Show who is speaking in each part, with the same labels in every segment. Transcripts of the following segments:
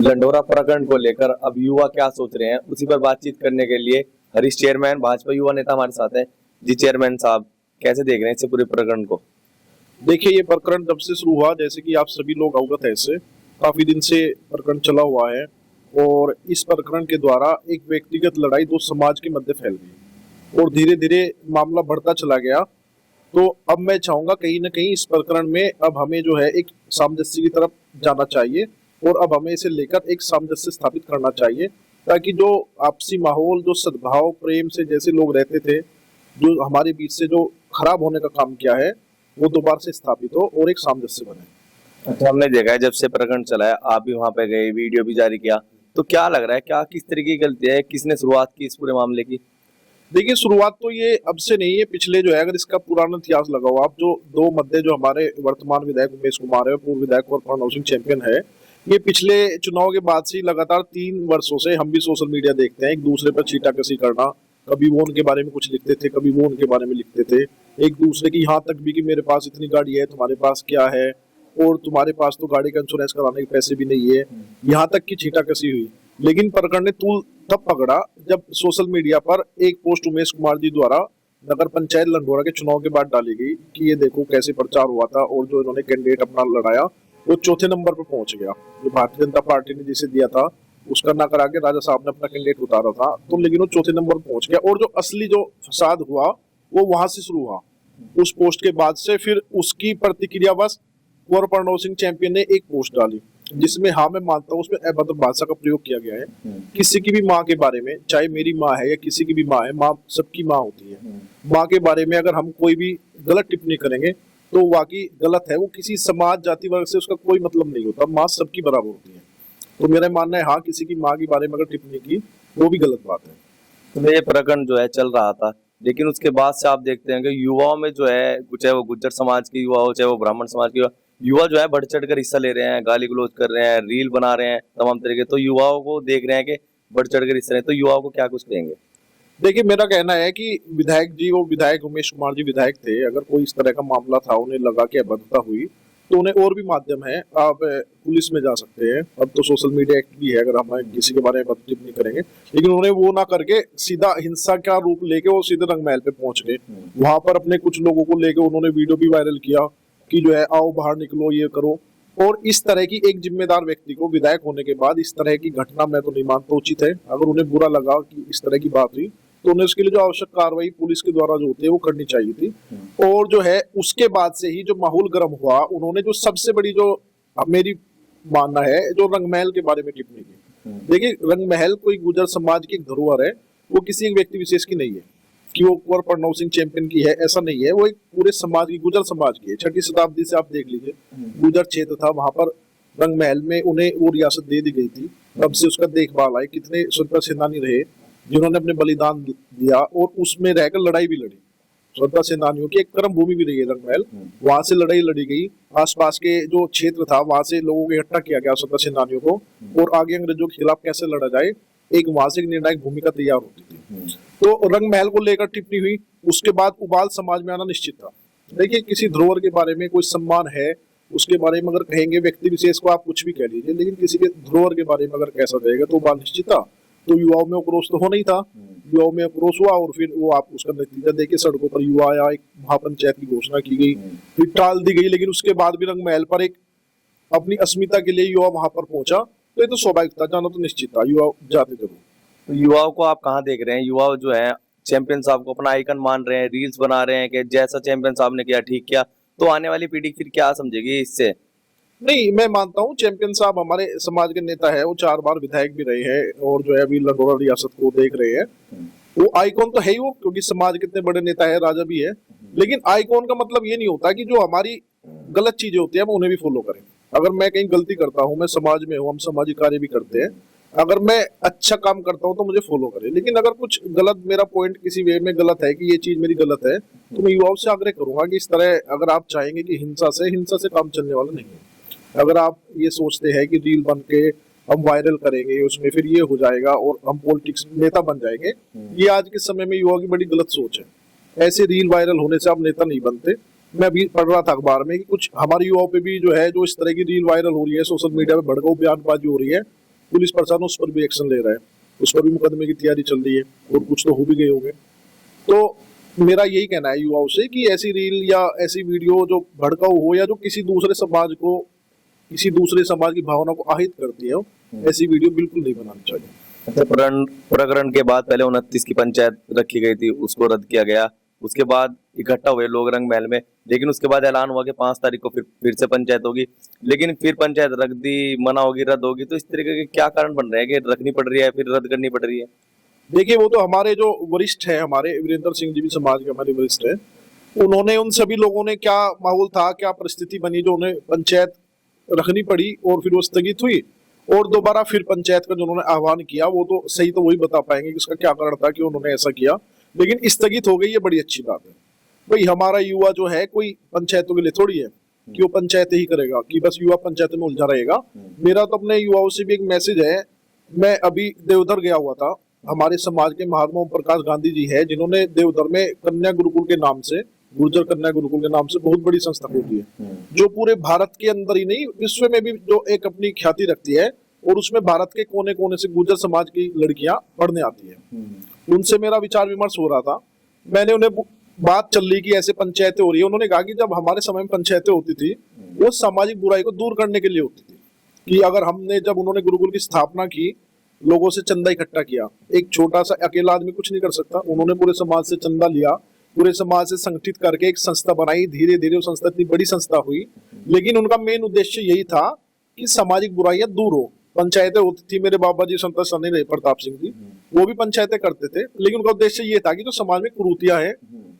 Speaker 1: लंडोरा प्रकरण को लेकर अब युवा क्या सोच रहे हैं, उसी पर बातचीत करने के लिए हरीश चेयरमैन भाजपा युवा नेता हमारे साथ हैं। जी चेयरमैन साहब, कैसे देख रहे हैं इस पूरे प्रकरण को?
Speaker 2: देखिए, ये प्रकरण जब से शुरू हुआ, जैसे कि आप सभी लोग अवगत है इससे, काफी दिन से प्रकरण चला हुआ है। और इस प्रकरण के द्वारा एक व्यक्तिगत लड़ाई दो समाज के मध्य फैल गई और धीरे धीरे मामला बढ़ता चला गया। तो अब मैं चाहूंगा कहीं ना कहीं इस प्रकरण में अब हमें जो है एक सामंजस्य की तरफ जाना चाहिए और अब हमें इसे लेकर एक सामंजस्य स्थापित करना चाहिए, ताकि जो आपसी माहौल, जो सद्भाव प्रेम से जैसे लोग रहते थे, जो हमारे बीच से जो खराब होने का काम किया है, वो दोबारा से स्थापित हो और एक सामंजस्य बने।
Speaker 1: अच्छा, हमने देखा है जब से प्रकरण चला है, आप भी वहां पे गए, वीडियो भी जारी किया, तो क्या लग रहा है, क्या किस तरीके की गलती है, किसने शुरुआत की इस पूरे मामले की?
Speaker 2: देखिए, शुरुआत तो ये अब से नहीं है, पिछले जो है, अगर इसका पुराना इतिहास लगाओ आप, जो दो मध्य जो हमारे वर्तमान विधायक उमेश कुमार है, पूर्व विधायक और प्रणव सिंह चैंपियन है, ये पिछले चुनाव के बाद से लगातार 3 वर्षों से हम भी सोशल मीडिया देखते हैं, एक दूसरे पर छींटाकशी करना। कभी वो उनके बारे में कुछ लिखते थे, कभी वो उनके बारे में लिखते थे, एक दूसरे की यहाँ तक भी कि मेरे पास इतनी गाड़ी है, तुम्हारे पास क्या है, और तुम्हारे पास तो गाड़ी का इंश्योरेंस कराने के पैसे भी नहीं है, यहाँ तक की छींटाकशी हुई। लेकिन प्रकरण ने तूल तब पकड़ा जब सोशल मीडिया पर एक पोस्ट उमेश कुमार जी द्वारा नगर पंचायत लंडोरा के चुनाव के बाद डाली गई कि ये देखो कैसे प्रचार हुआ था, और जो इन्होंने कैंडिडेट अपना लड़ाया वो चौथे नंबर पर पहुंच गया। जो भारतीय जनता पार्टी ने जिसे दिया था उसका ना करा के राजा साहब ने अपना कैंडिडेट उतारा था, तो लेकिन वो चौथे नंबर पर पहुंच गया। और जो असली जो फसाद हुआ वो वहां से शुरू हुआ, उस पोस्ट के बाद से। फिर उसकी प्रतिक्रिया बस कुंवर प्रणव सिंह चैंपियन ने एक पोस्ट डाली जिसमें, हाँ मैं मानता हूँ, उसमें अभद्र भाषा का प्रयोग किया गया है। किसी की भी माँ के बारे में, चाहे मेरी माँ है या किसी की भी माँ है, माँ सबकी माँ होती है, माँ के बारे में अगर हम कोई भी गलत टिप्पणी करेंगे तो वाकई गलत है। वो किसी समाज जाति वर्ग से उसका कोई मतलब नहीं होता, माँ सबकी बराबर होती है। तो मेरा मानना है, हाँ, किसी की माँ के बारे में अगर टिप्पणी की वो भी गलत बात है।
Speaker 1: तो ये प्रकरण जो है चल रहा था, लेकिन उसके बाद से आप देखते हैं कि युवाओं में जो है, चाहे वो गुज्जर समाज के युवा हो, चाहे वो ब्राह्मण समाज के युवा जो है बढ़ चढ़ कर हिस्सा ले रहे हैं, गाली गलौज कर रहे हैं, रील बना रहे हैं तमाम तरीके। तो युवाओं को देख रहे हैं कि बढ़ चढ़ कर हिस्सा ले, तो युवाओं को क्या कुछ कहेंगे?
Speaker 2: देखिए, मेरा कहना है कि विधायक जी, वो विधायक उमेश कुमार जी विधायक थे, अगर कोई इस तरह का मामला था, उन्हें लगा कि अभद्रता हुई, तो उन्हें और भी माध्यम है, आप पुलिस में जा सकते हैं। अब तो सोशल मीडिया एक्ट भी है, अगर हम किसी के बारे में टिप्पणी करेंगे। लेकिन उन्हें वो ना करके सीधा हिंसा का रूप लेके वो सीधे रंगमहल पे पहुंच गए। वहां पर अपने कुछ लोगों को लेके उन्होंने वीडियो भी वायरल किया कि जो है, आओ बाहर निकलो, ये करो। और इस तरह की एक जिम्मेदार व्यक्ति को विधायक होने के बाद इस तरह की घटना मैं तो नहीं मानता उचित है। अगर उन्हें बुरा लगा कि इस तरह की बात हुई, तो उन्हें उसके लिए जो आवश्यक कार्रवाई पुलिस के द्वारा जो होती है वो करनी चाहिए थी। और जो है, उसके बाद से ही जो माहौल गर्म हुआ, उन्होंने जो सबसे बड़ी जो मेरी मानना है, जो रंगमहल के बारे में टिप्पणी की। देखिए, रंगमहल कोई गुर्जर समाज की एक धरोहर है, वो किसी एक व्यक्ति विशेष की नहीं है कि वो कुंवर प्रणव सिंह चैंपियन की है, ऐसा नहीं है। वो एक पूरे समाज की, गुर्जर समाज की है। 6वीं शताब्दी से आप देख लीजिए, गुर्जर क्षेत्र था, वहां पर रंगमहल में उन्हें वो रियासत दे दी गई थी। तब से उसका देखभाल है, कितने स्वतंत्रता सेनानी रहे जिन्होंने अपने बलिदान दिया और उसमें रहकर लड़ाई भी लड़ी। स्वतंत्रता सेनानियों की एक कर्म भूमि भी रही है रंगमहल, वहां से लड़ाई लड़ी गई। आसपास के जो क्षेत्र था वहां से लोगों को इकट्ठा किया गया स्वतंत्रता सेनानियों को, और आगे अंग्रेजों के खिलाफ कैसे लड़ा जाए, एक वहां से निर्णायक भूमिका तैयार होती थी। तो रंगमहल को लेकर टिप्पणी हुई, उसके बाद उबाल समाज में आना निश्चित था। देखिए, किसी धरोहर के बारे में कोई सम्मान है, उसके बारे में अगर कहेंगे, व्यक्ति विशेष को आप कुछ भी कह लीजिए, लेकिन किसी के धरोहर के बारे में अगर कैसा जाएगा तो उबाल निश्चित था। तो युवाओं में आक्रोश तो होना ही था, युवाओं में आक्रोश हुआ, और फिर वो आप उसका नतीजा देके सड़कों पर युवा आया, एक महापंचायत की घोषणा की गई, फिर टाल दी गई। लेकिन उसके बाद भी रंगमहल पर एक अपनी अस्मिता के लिए युवा वहां पर पहुंचा, तो ये तो स्वाभाविक था, जाना तो निश्चित था, युवा जाते जरूर।
Speaker 1: तो युवाओं को आप कहाँ देख रहे हैं? युवा जो है चैंपियन साहब को अपना आइकन मान रहे हैं, रील्स बना रहे हैं कि जैसा चैंपियन साहब ने किया ठीक किया, तो आने वाली पीढ़ी फिर क्या समझेगी इससे?
Speaker 2: नहीं, मैं मानता हूँ चैंपियन साहब हमारे समाज के नेता है, वो 4 बार विधायक भी रहे हैं, और जो है अभी लंडोरा रियासत को देख रहे हैं। वो आइकॉन तो है ही वो, क्योंकि समाज के इतने बड़े नेता है, राजा भी है। लेकिन आइकॉन का मतलब ये नहीं होता कि जो हमारी गलत चीजें होती है हम उन्हें भी फॉलो करें। अगर मैं कहीं गलती करता हूँ, मैं समाज में हूँ, हम सामाजिक कार्य भी करते हैं, अगर मैं अच्छा काम करता हूँ तो मुझे फॉलो करें। लेकिन अगर कुछ गलत, मेरा पॉइंट किसी वे में गलत है कि ये चीज मेरी गलत है, तो मैं युवाओं से आग्रह करूंगा कि इस तरह अगर आप चाहेंगे कि हिंसा से काम चलने वाला नहीं है। अगर आप ये सोचते हैं कि रील बन के हम वायरल करेंगे, उसमें फिर ये हो जाएगा और हम पॉलिटिक्स नेता बन जाएंगे, ये आज के समय में युवा की बड़ी गलत सोच है। ऐसे रील वायरल होने से आप नेता नहीं बनते। मैं अभी पढ़ रहा था अखबार में कि कुछ हमारे युवाओं पे भी जो है, जो इस तरह की रील वायरल हो रही है, सोशल मीडिया पे भड़काऊ बयानबाजी हो रही है, पुलिस प्रशासन उस पर भी एक्शन ले रहा है, उस पर भी मुकदमे की तैयारी चल रही है और कुछ तो हो भी गए होंगे। तो मेरा यही कहना है युवाओं से कि ऐसी रील या ऐसी वीडियो जो भड़काऊ हो या जो किसी दूसरे समाज को, किसी दूसरे समाज की भावना को आहत करती है, ऐसी वीडियो बिल्कुल नहीं बनानी चाहिए।
Speaker 1: अच्छा, प्रकरण के बाद पहले 29 की पंचायत रखी गई थी, उसको रद्द किया गया। उसके बाद इकट्ठा हुए लोग रंग महल में, लेकिन उसके बाद ऐलान हुआ कि 5 तारीख को फिर से पंचायत होगी, लेकिन फिर पंचायत रख दी, मना होगी, रद्द होगी। तो इस तरीके के क्या कारण बन रहे हैं कि रखनी पड़ रही है फिर रद्द करनी पड़ रही है?
Speaker 2: देखिए, वो तो हमारे जो वरिष्ठ है, हमारे वीरेंद्र सिंह जी भी समाज के हमारे वरिष्ठ है, उन्होंने, उन सभी लोगों ने, क्या माहौल था, क्या परिस्थिति बनी जो उन्हें पंचायत रखनी पड़ी और फिर वो स्थगित हुई और दोबारा फिर पंचायत का जो उन्होंने आह्वान किया, वो तो सही तो वही बता पाएंगे कि उसका क्या कारण था कि उन्होंने ऐसा किया, लेकिन स्थगित हो गई, ये बड़ी अच्छी बात है। भाई हमारा युवा जो है कोई पंचायतों के लिए थोड़ी है कि वो पंचायत ही करेगा, कि बस युवा पंचायत में उलझा रहेगा। मेरा तो अपने युवाओं से भी एक मैसेज है। मैं अभी देवधर गया हुआ था, हमारे समाज के महात्मा ओम प्रकाश गांधी जी है, जिन्होंने देवधर में कन्या गुरुकुल के नाम से, गुर्जर कन्या गुरुकुल के नाम से बहुत बड़ी संस्था होती है, जो पूरे भारत के अंदर ही नहीं विश्व में भी जो एक अपनी ख्याति रखती है, और उसमें भारत के कोने कोने से गुर्जर समाज की लड़कियां पढ़ने आती है। उनसे मेरा विचार विमर्श हो रहा था, मैंने उन्हें बात चल रही कि ऐसे पंचायतें हो रही है, उन्होंने कहा कि जब हमारे समय में पंचायतें होती थी वो सामाजिक बुराई को दूर करने के लिए होती थी, कि अगर हमने, जब उन्होंने गुरुकुल की स्थापना की, लोगों से चंदा इकट्ठा किया, एक छोटा सा अकेला आदमी कुछ नहीं कर सकता, उन्होंने पूरे समाज से चंदा लिया, पूरे समाज से संगठित करके एक संस्था बनाई, धीरे धीरे वो संस्था इतनी बड़ी संस्था हुई, लेकिन उनका मेन उद्देश्य यही था कि सामाजिक बुराइयां दूर हो। पंचायतें होती थी, मेरे बाबा जी संत सनी प्रताप सिंह जी, वो भी पंचायतें करते थे, लेकिन उनका उद्देश्य ये था कि जो समाज में कुरीतियां है,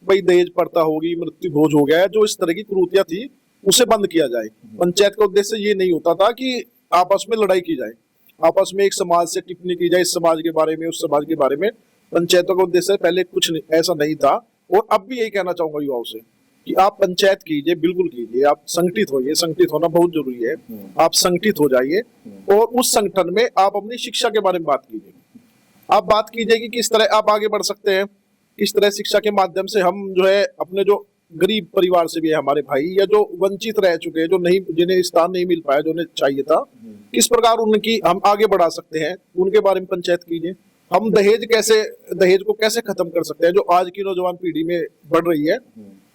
Speaker 2: भाई दहेज प्रथा होगी, मृत्यु भोज हो गया है, जो इस तरह की कुरीतियां थी उसे बंद किया जाए। पंचायत का उद्देश्य ये नहीं होता था कि आपस में लड़ाई की जाए, आपस में एक समाज से टिप्पणी की जाए, इस समाज के बारे में, उस समाज के बारे में। पंचायतों का उद्देश्य पहले कुछ नहीं, ऐसा नहीं था, और अब भी यही कहना चाहूंगा युवाओं से कि आप पंचायत कीजिए, बिल्कुल कीजिए, आप संगठित होइए, संगठित होना बहुत जरूरी है, आप संगठित हो जाइए और उस संगठन में आप अपनी शिक्षा के बारे में बात कीजिए। आप बात कीजिए कि किस तरह आप आगे बढ़ सकते हैं, किस तरह शिक्षा के माध्यम से हम जो है अपने जो गरीब परिवार से भी है हमारे भाई, या जो वंचित रह चुके हैं, जो नहीं, जिन्हें स्थान नहीं मिल पाया जो उन्हें चाहिए था, किस प्रकार उनकी हम आगे बढ़ा सकते हैं, उनके बारे में पंचायत कीजिए। हम दहेज को कैसे खत्म कर सकते हैं, जो आज की नौजवान पीढ़ी में बढ़ रही है,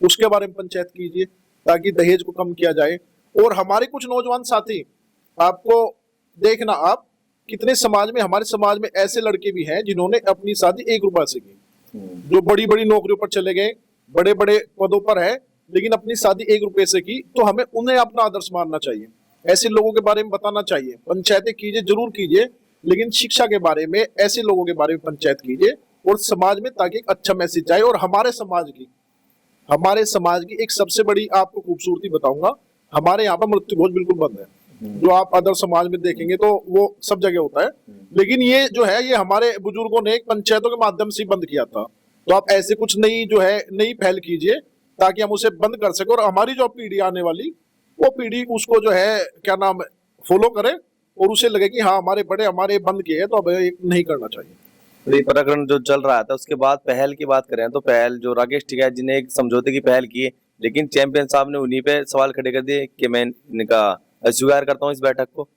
Speaker 2: उसके बारे में पंचायत कीजिए ताकि दहेज को कम किया जाए। और हमारे कुछ नौजवान साथी, आपको देखना, आप कितने समाज में, हमारे समाज में ऐसे लड़के भी हैं जिन्होंने अपनी शादी 1 रुपए से की, जो बड़ी बड़ी नौकरियों पर चले गए, बड़े बड़े पदों पर है, लेकिन अपनी शादी 1 रुपए से की। तो हमें उन्हें अपना आदर्श मानना चाहिए, ऐसे लोगों के बारे में बताना चाहिए। पंचायतें कीजिए, जरूर कीजिए, लेकिन शिक्षा के बारे में, ऐसे लोगों के बारे में पंचायत कीजिए और समाज में, ताकि एक अच्छा मैसेज जाए। और हमारे समाज की एक सबसे बड़ी आपको खूबसूरती बताऊंगा, हमारे यहाँ पर मृत्यु भोज बिल्कुल बंद है। जो आप अदर समाज में देखेंगे तो वो सब जगह होता है, लेकिन ये जो है, ये हमारे बुजुर्गों ने एक पंचायतों के माध्यम से बंद किया था। तो आप ऐसे कुछ नई जो है, नई पहल कीजिए ताकि हम उसे बंद कर सके, और हमारी जो पीढ़ी आने वाली, वो पीढ़ी उसको जो है, क्या नाम, फॉलो करे और उसे लगे कि हाँ, हमारे बड़े हमारे बंद किए हैं, तो अब नहीं करना चाहिए।
Speaker 1: तो ये प्रकरण जो चल रहा था, उसके बाद पहल की बात करें तो पहल जो राकेश टिकैत जी ने एक समझौते की पहल की, लेकिन चैंपियन साहब ने उन्हीं पे सवाल खड़े कर दिए कि मैं इनका अस्वीकार करता हूँ इस बैठक को।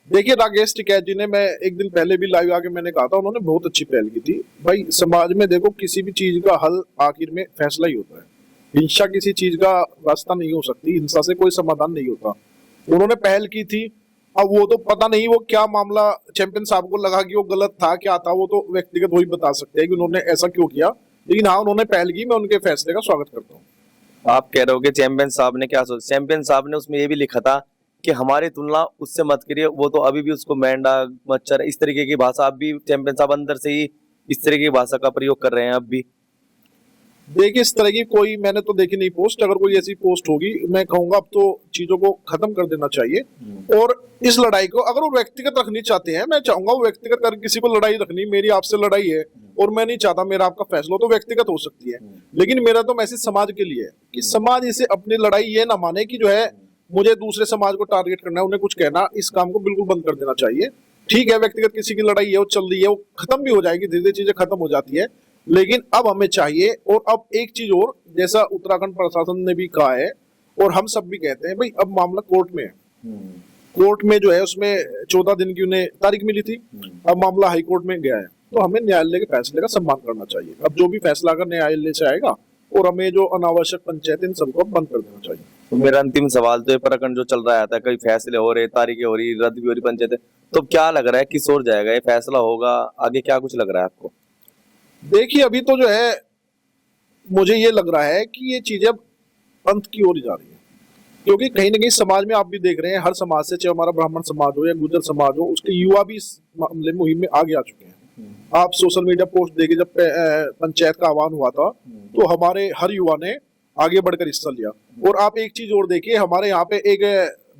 Speaker 2: देखिए, राकेश टिकैत जी ने, मैं एक दिन पहले भी लाइव आके मैंने कहा था, उन्होंने बहुत अच्छी पहल की थी। भाई समाज में देखो, किसी भी चीज का हल आखिर में फैसला ही होता है, हिंसा किसी चीज का रास्ता नहीं हो सकती, हिंसा से कोई समाधान नहीं होता। उन्होंने पहल की थी, अब वो तो पता नहीं वो क्या मामला चैंपियन साहब को लगा कि वो गलत था, क्या था, वो तो व्यक्तिगत वही बता सकते हैं कि उन्होंने ऐसा क्यों किया, लेकिन हाँ, उन्होंने पहल की, मैं उनके फैसले का स्वागत करता हूँ।
Speaker 1: आप कह रहे हो कि चैंपियन साहब ने क्या सोचा? चैंपियन साहब ने उसमें ये भी लिखा था कि हमारी तुलना उससे मत करिए, वो तो अभी भी उसको मेंढा, मच्छर, इस तरीके की भाषा, अब भी चैंपियन साहब अंदर से ही इस तरह की भाषा का प्रयोग कर रहे हैं अब भी।
Speaker 2: देखिए, इस तरह की कोई मैंने तो देखी नहीं पोस्ट, अगर कोई ऐसी पोस्ट होगी, मैं कहूंगा अब तो चीजों को खत्म कर देना चाहिए। और इस लड़ाई को अगर वो व्यक्तिगत रखनी चाहते हैं, मैं चाहूंगा वो व्यक्तिगत कर, किसी को लड़ाई रखनी, मेरी आपसे लड़ाई है और मैं नहीं चाहता मेरा आपका फैसला, तो व्यक्तिगत हो सकती है, लेकिन मेरा तो मैसेज समाज के लिए है कि समाज इसे अपनी लड़ाई ये ना माने कि जो है मुझे दूसरे समाज को टारगेट करना है, उन्हें कुछ कहना, इस काम को बिल्कुल बंद कर देना चाहिए। ठीक है, व्यक्तिगत किसी की लड़ाई है, वो चल रही है, वो खत्म भी हो जाएगी, धीरे धीरे चीजें खत्म हो जाती है, लेकिन अब हमें चाहिए। और अब एक चीज और, जैसा उत्तराखंड प्रशासन ने भी कहा है और हम सब भी कहते हैं, भाई अब मामला कोर्ट में है, कोर्ट में जो है उसमें 14 दिन की उन्हें तारीख मिली थी। अब मामला हाई कोर्ट में गया है, तो हमें न्यायालय के फैसले का सम्मान करना चाहिए। अब जो भी फैसला अगर न्यायालय से आएगा, और हमें जो अनावश्यक पंचायत इन सबको बंद कर देना चाहिए।
Speaker 1: तो मेरा अंतिम सवाल तो ये प्रकरण जो चल रहा था, कई फैसले हो रहे, तारीखें हो रही, रद्द भी हो रही पंचायत, तो क्या लग रहा है किस ओर जाएगा ये फैसला, होगा आगे, क्या कुछ लग रहा है आपको?
Speaker 2: देखिए अभी तो जो है मुझे ये लग रहा है कि ये चीजें अब अंत की ओर जा रही है, क्योंकि कहीं ना कहीं समाज में आप भी देख रहे हैं, हर समाज से, चाहे हमारा ब्राह्मण समाज हो या गुर्जर समाज हो, उसके युवा भी इस मामले में मुहिम में आगे आ चुके हैं। आप सोशल मीडिया पोस्ट देखिए, जब पंचायत का आह्वान हुआ था तो हमारे हर युवा ने आगे बढ़कर हिस्सा लिया। और आप एक चीज और देखिए, हमारे यहाँ पे एक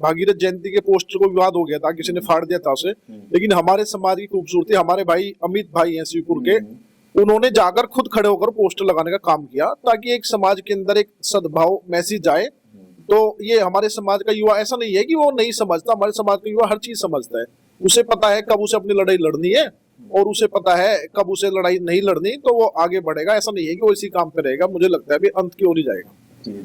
Speaker 2: भागीरथ जयंती के पोस्टर को विवाद हो गया था, किसी ने फाड़ दिया था उसे, लेकिन हमारे समाज की खूबसूरती, हमारे भाई अमित भाई हैं शिवपुर के, उन्होंने जाकर खुद खड़े होकर पोस्टर लगाने का काम किया, ताकि एक समाज के अंदर एक सद्भाव मैसेज जाए। तो ये हमारे समाज का युवा ऐसा नहीं है कि वो नहीं समझता, हमारे समाज का युवा हर चीज समझता है। उसे पता है कब उसे अपनी लड़ाई लड़नी है, और उसे पता है कब उसे लड़ाई नहीं लड़नी, तो वो आगे बढ़ेगा। ऐसा नहीं है कि वो इसी काम पे रहेगा। मुझे लगता है अभी अंत की ओर ही जाएगा।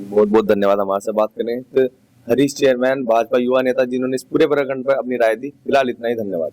Speaker 1: बहुत बहुत धन्यवाद हमारे से बात करने। तो हरीश चेयरमैन, भाजपा युवा नेता, जिन्होंने इस पूरे प्रकरण पर अपनी राय दी। फिलहाल इतना ही, धन्यवाद।